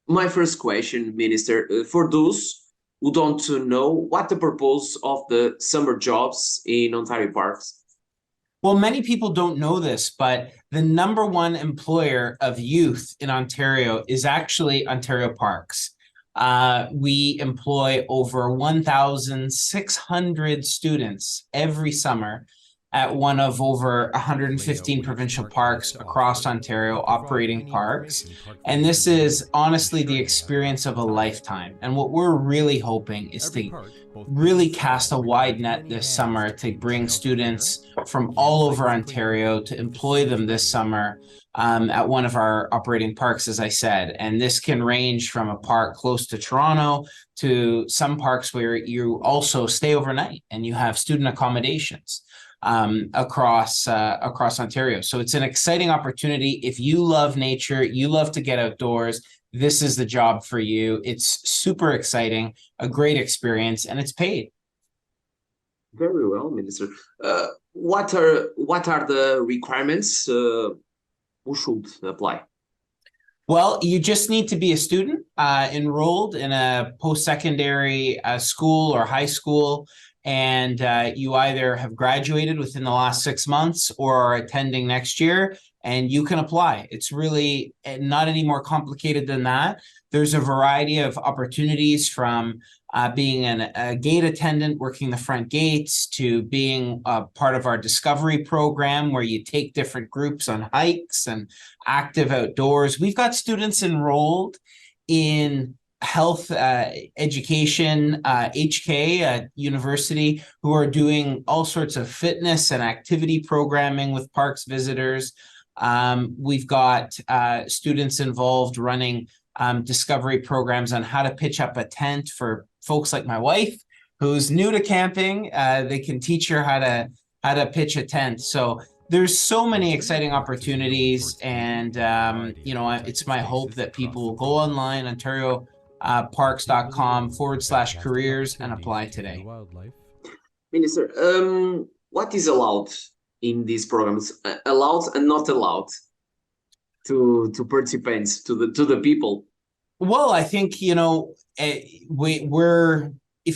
My first question, Minister, for those who don't know what the purpose of the summer jobs in Ontario parks. Well, many people don't know this, but the number one employer of youth in Ontario is actually Ontario Parks. We employ over 1,600 students every summer at one of over 115 provincial parks across Ontario, operating parks. And this is honestly the experience of a lifetime. And what we're really hoping is to really cast a wide net this summer to bring students from all over Ontario to employ them this summer at one of our operating parks, as I said. And this can range from a park close to Toronto to some parks where you also stay overnight and you have student accommodations across Ontario. So it's an exciting opportunity. If you love nature, you love to get outdoors, this is the job for you. It's super exciting, a great experience, and it's paid. Very well, Minister. What are the requirements who should apply? Well, you just need to be a student enrolled in a post-secondary school or high school, and you either have graduated within the last 6 months or are attending next year, and you can apply. It's really not any more complicated than that. There's a variety of opportunities from being a gate attendant, working the front gates, to being part of our discovery program where you take different groups on hikes and active outdoors. We've got students enrolled in health education, HK at university, who are doing all sorts of fitness and activity programming with parks visitors. We've got students involved running discovery programs on how to pitch up a tent for folks like my wife, who's new to camping. They can teach her how to pitch a tent. So there's so many exciting opportunities, and it's my hope that people will go online, OntarioParks.com/careers, and apply today. Minister, what is allowed in these programs? Allowed and not allowed to participants, to the people? Well, I think, if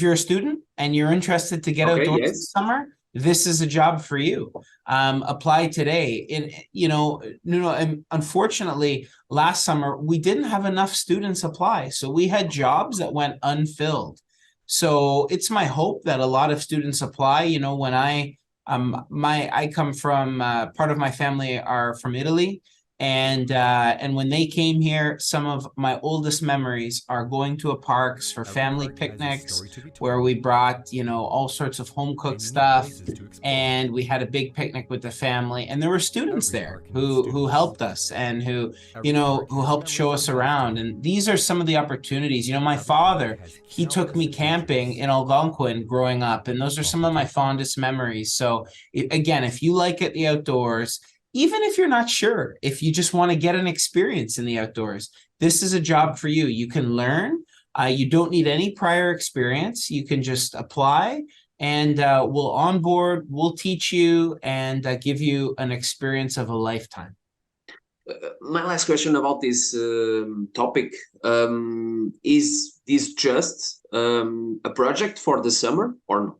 you're a student and you're interested to get outdoors this summer, this is a job for you. Apply today. Unfortunately, last summer, we didn't have enough students apply. So we had jobs that went unfilled. So it's my hope that a lot of students apply. When I come from, part of my family are from Italy. And when they came here, some of my oldest memories are going to parks for family picnics, where we brought, all sorts of home cooked stuff, and we had a big picnic with the family. And there were students there who helped us and who helped show us around. And these are some of the opportunities. My father, he took me camping in Algonquin growing up, and those are some of my fondest memories. So again, if you like the outdoors, even if you're not sure, if you just want to get an experience in the outdoors, this is a job for you. You can learn. You don't need any prior experience. You can just apply, and we'll onboard, we'll teach you, and give you an experience of a lifetime. My last question about this topic, is this just a project for the summer or not?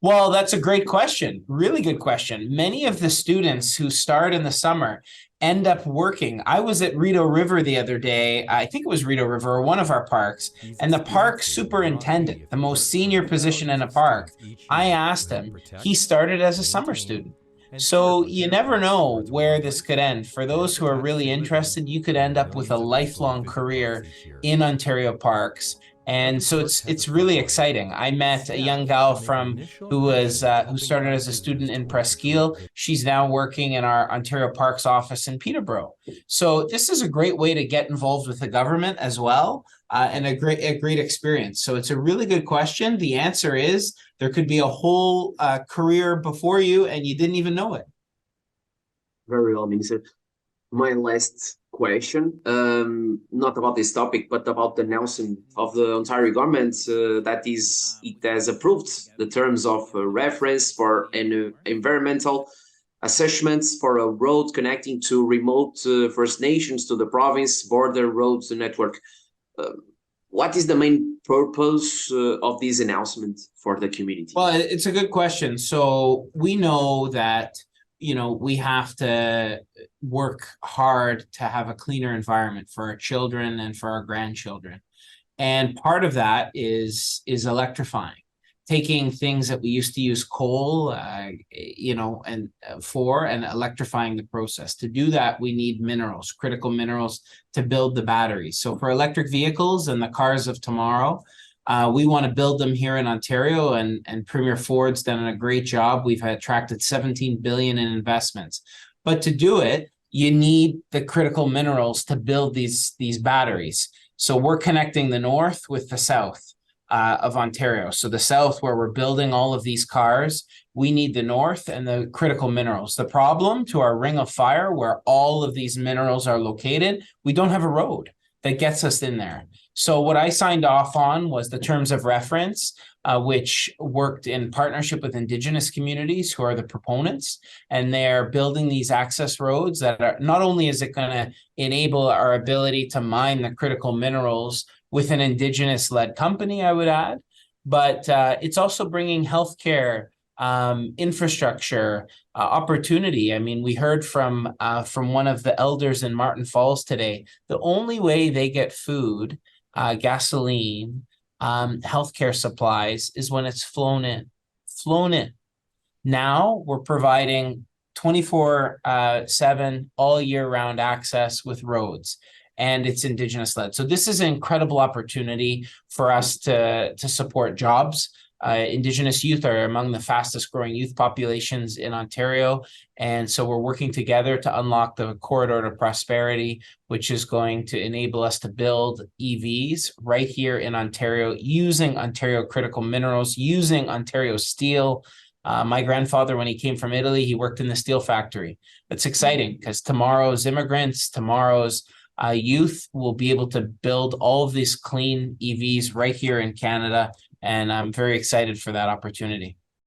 Well, that's a great question. Really good question. Many of the students who start in the summer end up working. I was at Rideau River the other day. I think it was Rideau River, one of our parks, and the park superintendent, the most senior position in a park, I asked him, he started as a summer student. So you never know where this could end. For those who are really interested, you could end up with a lifelong career in Ontario parks. And so it's really exciting. I met a young gal who started as a student in Presqu'île. She's now working in our Ontario Parks office in Peterborough. So this is a great way to get involved with the government as well, and a great experience. So it's a really good question. The answer is there could be a whole career before you, and you didn't even know it. Very well, Minister. My last question, not about this topic, but about the announcement of the Ontario government it has approved the terms of reference for an environmental assessments for a road connecting to remote First Nations to the province border roads network. What is the main purpose of this announcement for the community? Well, it's a good question. So we know that, we have to work hard to have a cleaner environment for our children and for our grandchildren. And part of that is electrifying, taking things that we used to use coal, and electrifying the process. To do that, we need minerals, critical minerals to build the batteries. So for electric vehicles and the cars of tomorrow, we want to build them here in Ontario, and Premier Ford's done a great job. We've attracted 17 billion in investments. But to do it, you need the critical minerals to build these batteries. So we're connecting the north with the south of Ontario. So the south, where we're building all of these cars, we need the north and the critical minerals. The problem to our ring of fire, where all of these minerals are located, we don't have a road that gets us in there. So what I signed off on was the terms of reference, which worked in partnership with Indigenous communities who are the proponents, and they're building these access roads that are, not only is it going to enable our ability to mine the critical minerals with an Indigenous-led company, I would add, but it's also bringing healthcare, infrastructure, opportunity. I mean, we heard from one of the elders in Martin Falls today, the only way they get food, gasoline, healthcare supplies is when it's flown in. Now we're providing 24/7 all year round access with roads, and it's Indigenous led. So this is an incredible opportunity for us to support jobs. Indigenous youth are among the fastest growing youth populations in Ontario. And so we're working together to unlock the corridor to prosperity, which is going to enable us to build EVs right here in Ontario, using Ontario critical minerals, using Ontario steel. My grandfather, when he came from Italy, he worked in the steel factory. It's exciting because tomorrow's immigrants, tomorrow's youth will be able to build all of these clean EVs right here in Canada. And I'm very excited for that opportunity.